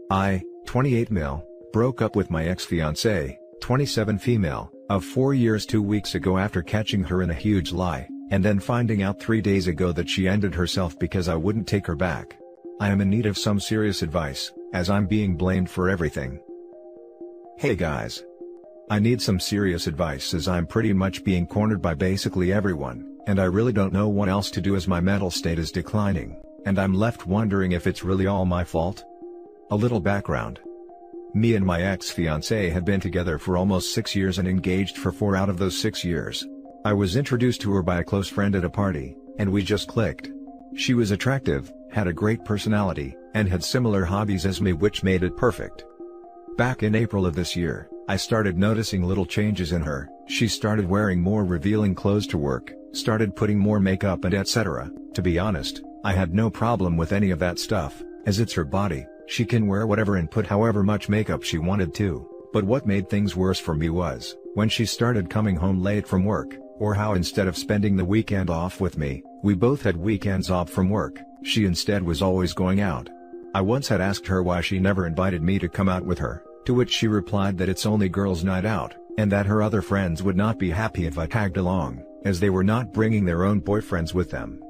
I, 28 male, broke up with my ex-fiancée, 27 female, of 4 years 2 weeks ago after catching her in a huge lie, and then finding out 3 days ago that she ended herself because I wouldn't take her back. I am in need of some serious advice, as I'm being blamed for everything. Hey guys. I need some serious advice as I'm pretty much being cornered by basically everyone, and I really don't know what else to do as my mental state is declining, and I'm left wondering if it's really all my fault. A little background. Me and my ex-fiancée had been together for almost 6 years and engaged for 4 out of those 6 years. I was introduced to her by a close friend at a party, and we just clicked. She was attractive, had a great personality, and had similar hobbies as me, which made it perfect. Back in April of this year, I started noticing little changes in her. She started wearing more revealing clothes to work, started putting more makeup and etc. To be honest, I had no problem with any of that stuff, as it's her body, she can wear whatever and put however much makeup she wanted to. But what made things worse for me was, when she started coming home late from work, or how instead of spending the weekend off with me, we both had weekends off from work, she instead was always going out. I once had asked her why she never invited me to come out with her, to which she replied that it's only girls' night out, and that her other friends would not be happy if I tagged along, as they were not bringing their own boyfriends with them.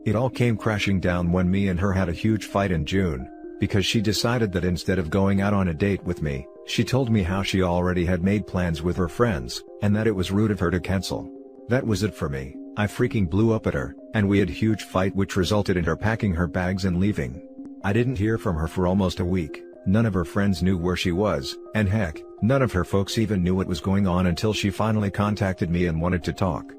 It all came crashing down when me and her had a huge fight in June, because she decided that instead of going out on a date with me, she told me how she already had made plans with her friends, and that it was rude of her to cancel. That was it for me. I freaking blew up at her, and we had a huge fight which resulted in her packing her bags and leaving. I didn't hear from her for almost a week, none of her friends knew where she was, and heck, none of her folks even knew what was going on until she finally contacted me and wanted to talk.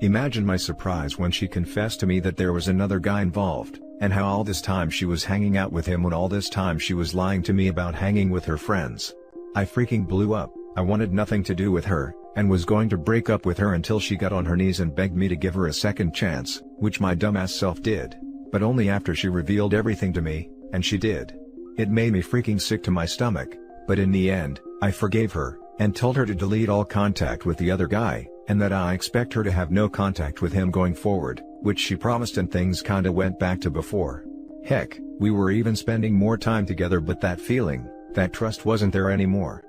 Imagine my surprise when she confessed to me that there was another guy involved, and how all this time she was hanging out with him when all this time she was lying to me about hanging with her friends. I freaking blew up. I wanted nothing to do with her, and was going to break up with her until she got on her knees and begged me to give her a second chance, which my dumbass self did, but only after she revealed everything to me, and she did. It made me freaking sick to my stomach, but in the end, I forgave her, and told her to delete all contact with the other guy, and that I expect her to have no contact with him going forward, which she promised, and things kinda went back to before. Heck, we were even spending more time together, but that feeling, that trust wasn't there anymore.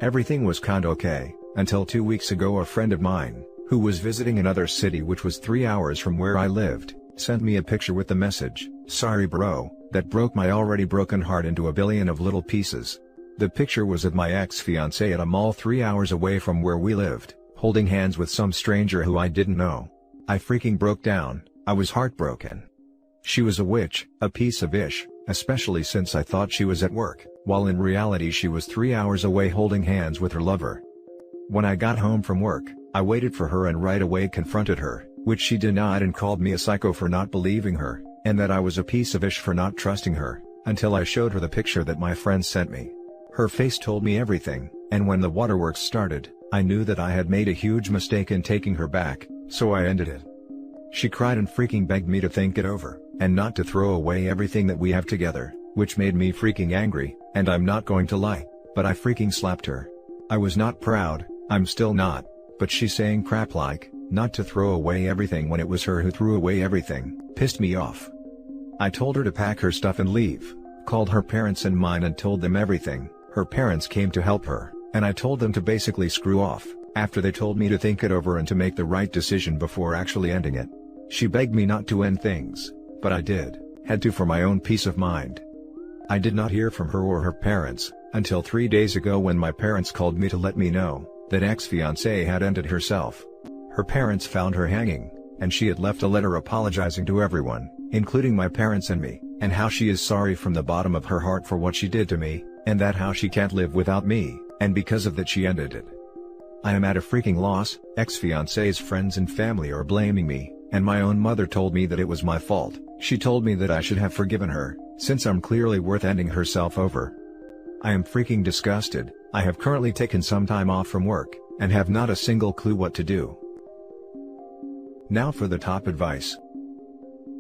Everything was kinda okay, until 2 weeks ago a friend of mine, who was visiting another city which was 3 hours from where I lived, sent me a picture with the message, "Sorry bro," that broke my already broken heart into a billion of little pieces. The picture was of my ex-fiancée at a mall 3 hours away from where we lived, holding hands with some stranger who I didn't know. I freaking broke down. I was heartbroken. She was a witch, a piece of ish, especially since I thought she was at work, while in reality she was 3 hours away holding hands with her lover. When I got home from work, I waited for her and right away confronted her, which she denied and called me a psycho for not believing her, and that I was a piece of ish for not trusting her, until I showed her the picture that my friend sent me. Her face told me everything, and when the waterworks started, I knew that I had made a huge mistake in taking her back, so I ended it. She cried and freaking begged me to think it over, and not to throw away everything that we have together, which made me freaking angry, and I'm not going to lie, but I freaking slapped her. I was not proud, I'm still not, but she saying crap like, not to throw away everything when it was her who threw away everything, pissed me off. I told her to pack her stuff and leave, called her parents and mine and told them everything. Her parents came to help her, and I told them to basically screw off, after they told me to think it over and to make the right decision before actually ending it. She begged me not to end things, but I did, had to for my own peace of mind. I did not hear from her or her parents, until 3 days ago when my parents called me to let me know, that ex-fiancée had ended herself. Her parents found her hanging, and she had left a letter apologizing to everyone, including my parents and me, and how she is sorry from the bottom of her heart for what she did to me, and that how she can't live without me, and because of that she ended it. I am at a freaking loss. Ex-fiancée's friends and family are blaming me, and my own mother told me that it was my fault. She told me that I should have forgiven her, since I'm clearly worth ending herself over. I am freaking disgusted. I have currently taken some time off from work, and have not a single clue what to do. Now for the top advice.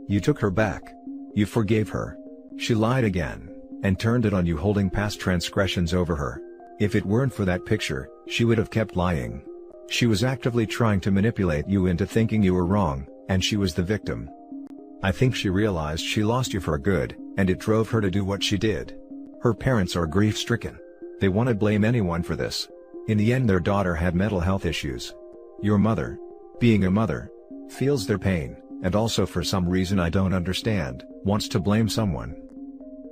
You took her back. You forgave her. She lied again, and turned it on you, holding past transgressions over her. If it weren't for that picture, she would have kept lying. She was actively trying to manipulate you into thinking you were wrong, and she was the victim. I think she realized she lost you for good, and it drove her to do what she did. Her parents are grief-stricken. They won't blame anyone for this. In the end, their daughter had mental health issues. Your mother, being a mother, feels their pain, and also for some reason I don't understand, wants to blame someone.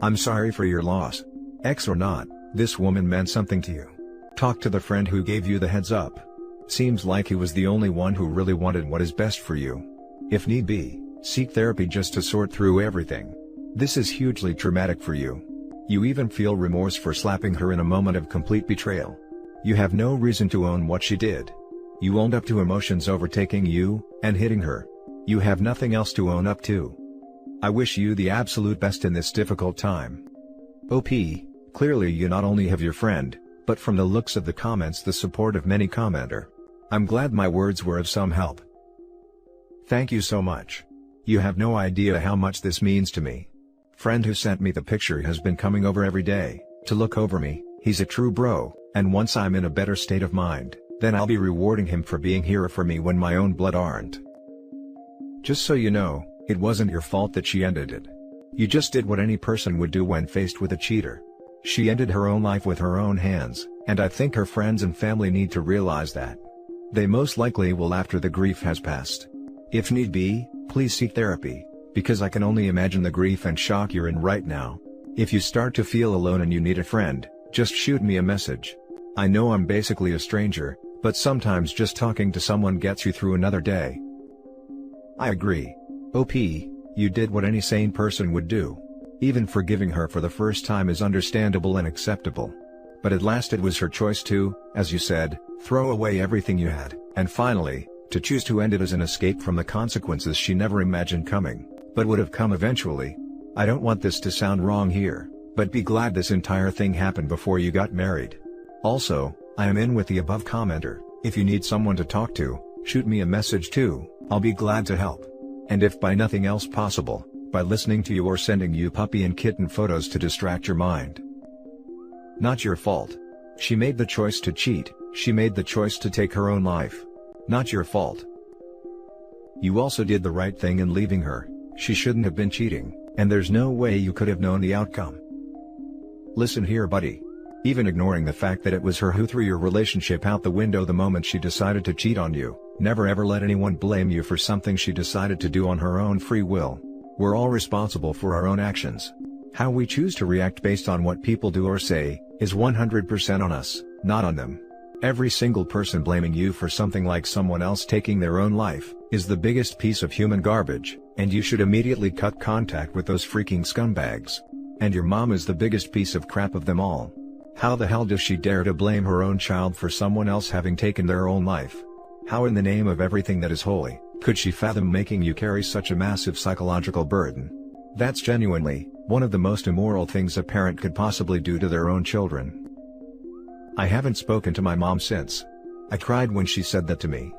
I'm sorry for your loss. Ex or not, this woman meant something to you. Talk to the friend who gave you the heads up. Seems like he was the only one who really wanted what is best for you. If need be, seek therapy just to sort through everything. This is hugely traumatic for you. You even feel remorse for slapping her in a moment of complete betrayal. You have no reason to own what she did. You owned up to emotions overtaking you, and hitting her. You have nothing else to own up to. I wish you the absolute best in this difficult time. OP, clearly you not only have your friend, but from the looks of the comments the support of many commenter. I'm glad my words were of some help. Thank you so much. You have no idea how much this means to me. Friend who sent me the picture has been coming over every day, to look over me. He's a true bro, and once I'm in a better state of mind, then I'll be rewarding him for being here for me when my own blood aren't. Just so you know, it wasn't your fault that she ended it. You just did what any person would do when faced with a cheater. She ended her own life with her own hands, and I think her friends and family need to realize that. They most likely will after the grief has passed. If need be, please seek therapy, because I can only imagine the grief and shock you're in right now. If you start to feel alone and you need a friend, just shoot me a message. I know I'm basically a stranger, but sometimes just talking to someone gets you through another day. I agree. OP, you did what any sane person would do. Even forgiving her for the first time is understandable and acceptable. But at last it was her choice to, as you said, throw away everything you had, and finally, to choose to end it as an escape from the consequences she never imagined coming, but would have come eventually. I don't want this to sound wrong here, but be glad this entire thing happened before you got married. Also, I am in with the above commenter. If you need someone to talk to, shoot me a message too, I'll be glad to help. And if by nothing else possible, by listening to you or sending you puppy and kitten photos to distract your mind. Not your fault. She made the choice to cheat, she made the choice to take her own life. Not your fault. You also did the right thing in leaving her. She shouldn't have been cheating, and there's no way you could have known the outcome. Listen here, buddy. Even ignoring the fact that it was her who threw your relationship out the window the moment she decided to cheat on you, never ever let anyone blame you for something she decided to do on her own free will. We're all responsible for our own actions. How we choose to react based on what people do or say, is 100% on us, not on them. Every single person blaming you for something like someone else taking their own life, is the biggest piece of human garbage, and you should immediately cut contact with those freaking scumbags. And your mom is the biggest piece of crap of them all. How the hell does she dare to blame her own child for someone else having taken their own life? How in the name of everything that is holy, could she fathom making you carry such a massive psychological burden? That's genuinely, one of the most immoral things a parent could possibly do to their own children. I haven't spoken to my mom since. I cried when she said that to me.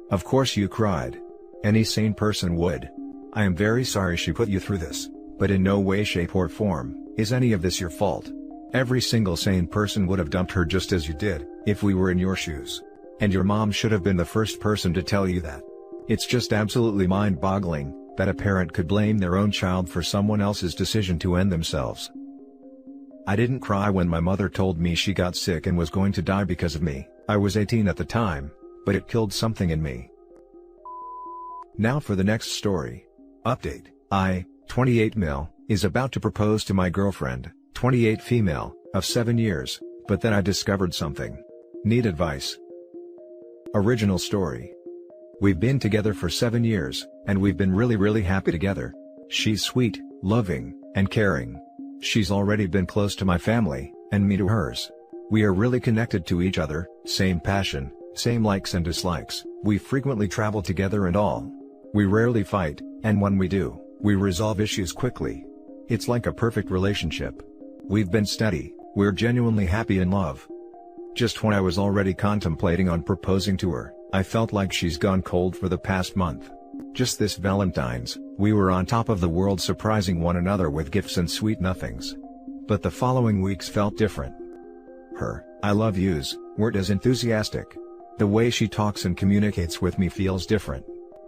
Of course you cried. Any sane person would. I am very sorry she put you through this, but in no way, shape or form, is any of this your fault. Every single sane person would have dumped her just as you did, if we were in your shoes. And your mom should have been the first person to tell you that. It's just absolutely mind-boggling, that a parent could blame their own child for someone else's decision to end themselves. I didn't cry when my mother told me she got sick and was going to die because of me. I was 18 at the time, but it killed something in me. Now for the next story. Update. I, 28 male, is about to propose to my girlfriend, 28 female, of 7 years, but then I discovered something. Need advice. Original story. We've been together for 7 years, and we've been really happy together. She's sweet, loving, and caring. She's already been close to my family, and me to hers. We are really connected to each other, same passion, same likes and dislikes, we frequently travel together and all. We rarely fight, and when we do, we resolve issues quickly. It's like a perfect relationship. We've been steady, we're genuinely happy in love. Just when I was already contemplating on proposing to her, I felt like she's gone cold for the past month. Just this Valentine's, we were on top of the world surprising one another with gifts and sweet nothings. But the following weeks felt different. Her "I love yous" weren't as enthusiastic. The way she talks and communicates with me feels different.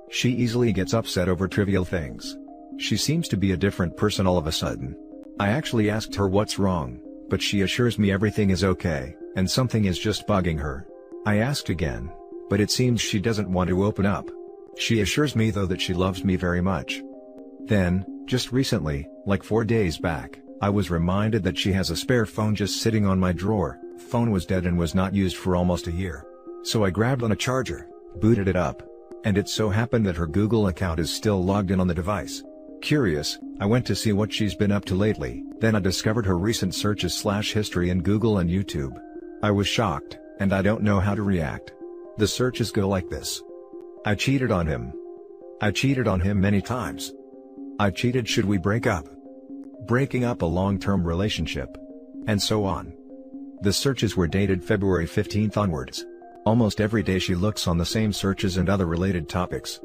She easily gets upset over trivial things. She seems to be a different person all of a sudden. I actually asked her what's wrong, but she assures me everything is okay, and something is just bugging her. I asked again, but it seems she doesn't want to open up. She assures me though that she loves me very much. Then, just recently, like 4 days back, I was reminded that she has a spare phone just sitting on my drawer. Phone was dead and was not used for almost a year. So I grabbed on a charger, booted it up, and it so happened that her Google account is still logged in on the device. Curious, I went to see what she's been up to lately, then I discovered her recent searches/history in Google and YouTube. I was shocked, and I don't know how to react. The searches go like this. I cheated on him. I cheated on him many times. I cheated, should we break up? Breaking up a long-term relationship. And so on. The searches were dated February 15th onwards. Almost every day she looks on the same searches and other related topics.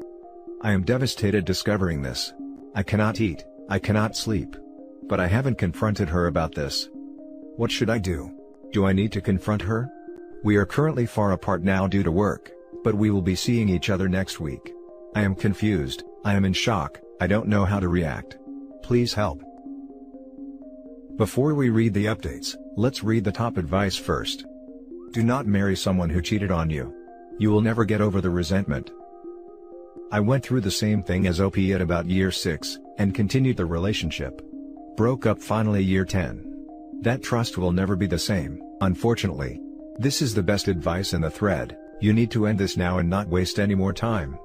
I am devastated discovering this. I cannot eat, I cannot sleep. But I haven't confronted her about this. What should I do? Do I need to confront her? We are currently far apart now due to work, but we will be seeing each other next week. I am confused, I am in shock, I don't know how to react. Please help. Before we read the updates, let's read the top advice first. Do not marry someone who cheated on you. You will never get over the resentment. I went through the same thing as OP at about year 6, and continued the relationship. Broke up finally year 10. That trust will never be the same, unfortunately. This is the best advice in the thread. You need to end this now and not waste any more time.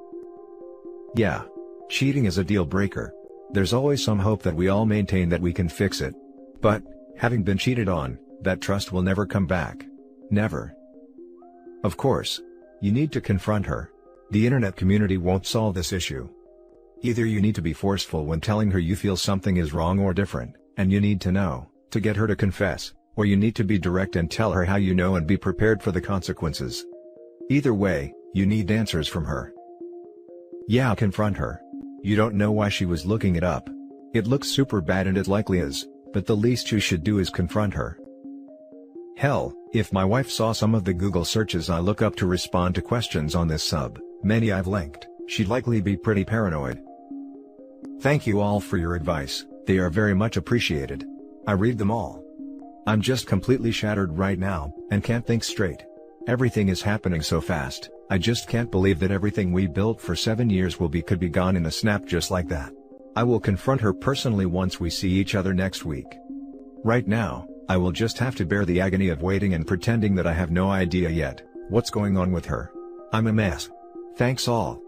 Yeah. Cheating is a deal breaker. There's always some hope that we all maintain that we can fix it. But, having been cheated on, that trust will never come back. Never. Of course. You need to confront her. The internet community won't solve this issue. Either you need to be forceful when telling her you feel something is wrong or different, and you need to know, to get her to confess, or you need to be direct and tell her how you know and be prepared for the consequences. Either way, you need answers from her. Yeah, confront her. You don't know why she was looking it up. It looks super bad and it likely is, but the least you should do is confront her. Hell, if my wife saw some of the Google searches I look up to respond to questions on this sub, many I've linked, she'd likely be pretty paranoid. Thank you all for your advice, they are very much appreciated. I read them all. I'm just completely shattered right now, and can't think straight. Everything is happening so fast, I just can't believe that everything we built for 7 years could be gone in a snap just like that. I will confront her personally once we see each other next week. Right now, I will just have to bear the agony of waiting and pretending that I have no idea yet what's going on with her. I'm a mess. Thanks all.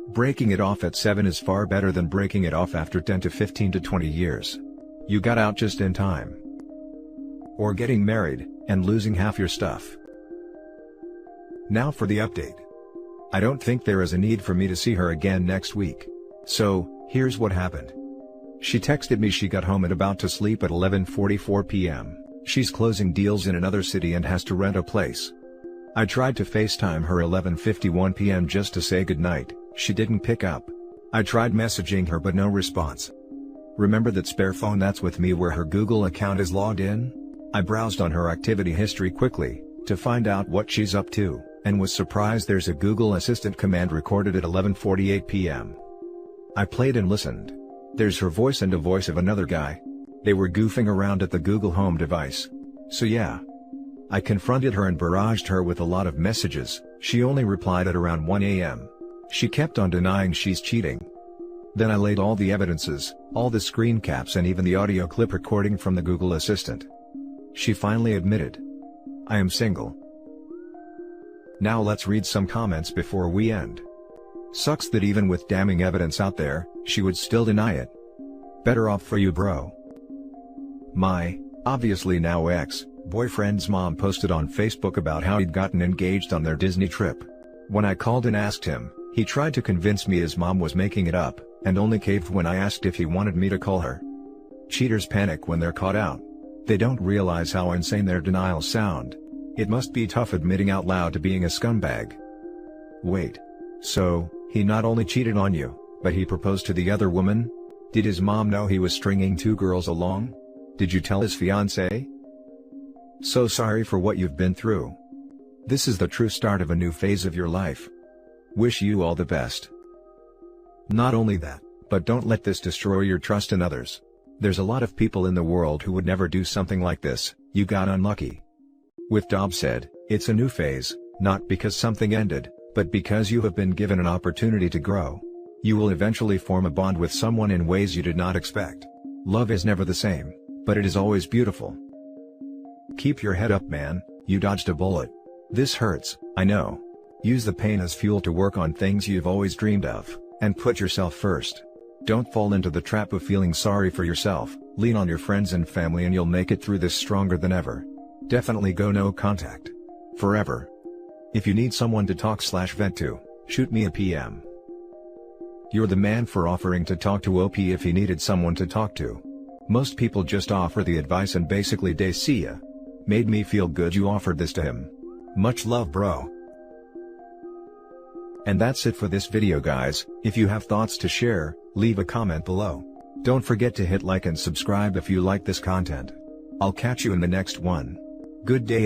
Breaking it off at 7 is far better than breaking it off after 10 to 15 to 20 years. You got out just in time. Or getting married, and losing half your stuff. Now for the update. I don't think there is a need for me to see her again next week. So, here's what happened. She texted me she got home and about to sleep at 11:44 p.m. She's closing deals in another city and has to rent a place. I tried to FaceTime her 11:51 p.m. just to say goodnight, she didn't pick up. I tried messaging her but no response. Remember that spare phone that's with me where her Google account is logged in? I browsed on her activity history quickly, to find out what she's up to, and was surprised there's a Google Assistant command recorded at 11:48 p.m. I played and listened. There's her voice and a voice of another guy. They were goofing around at the Google Home device. So yeah. I confronted her and barraged her with a lot of messages, she only replied at around 1 a.m. She kept on denying she's cheating. Then I laid all the evidences, all the screen caps and even the audio clip recording from the Google Assistant. She finally admitted. I am single. Now let's read some comments before we end. Sucks that even with damning evidence out there, she would still deny it. Better off for you, bro. My, obviously now ex-boyfriend's mom posted on Facebook about how he'd gotten engaged on their Disney trip. When I called and asked him, he tried to convince me his mom was making it up, and only caved when I asked if he wanted me to call her. Cheaters panic when they're caught out. They don't realize how insane their denials sound. It must be tough admitting out loud to being a scumbag. Wait. So, he not only cheated on you, but he proposed to the other woman? Did his mom know he was stringing 2 girls along? Did you tell his fiancée? So sorry for what you've been through. This is the true start of a new phase of your life. Wish you all the best. Not only that, but don't let this destroy your trust in others. There's a lot of people in the world who would never do something like this. You got unlucky. With Dobbs said, it's a new phase, not because something ended, but because you have been given an opportunity to grow. You will eventually form a bond with someone in ways you did not expect. Love is never the same, but it is always beautiful. Keep your head up, man, you dodged a bullet. This hurts, I know. Use the pain as fuel to work on things you've always dreamed of, and put yourself first. Don't fall into the trap of feeling sorry for yourself. Lean on your friends and family and you'll make it through this stronger than ever. Definitely go no contact. Forever. If you need someone to talk/vent to, shoot me a PM. You're the man for offering to talk to OP if he needed someone to talk to. Most people just offer the advice and basically they see ya. Made me feel good you offered this to him. Much love, bro. And that's it for this video, guys. If you have thoughts to share, leave a comment below. Don't forget to hit like and subscribe if you like this content. I'll catch you in the next one. Good day.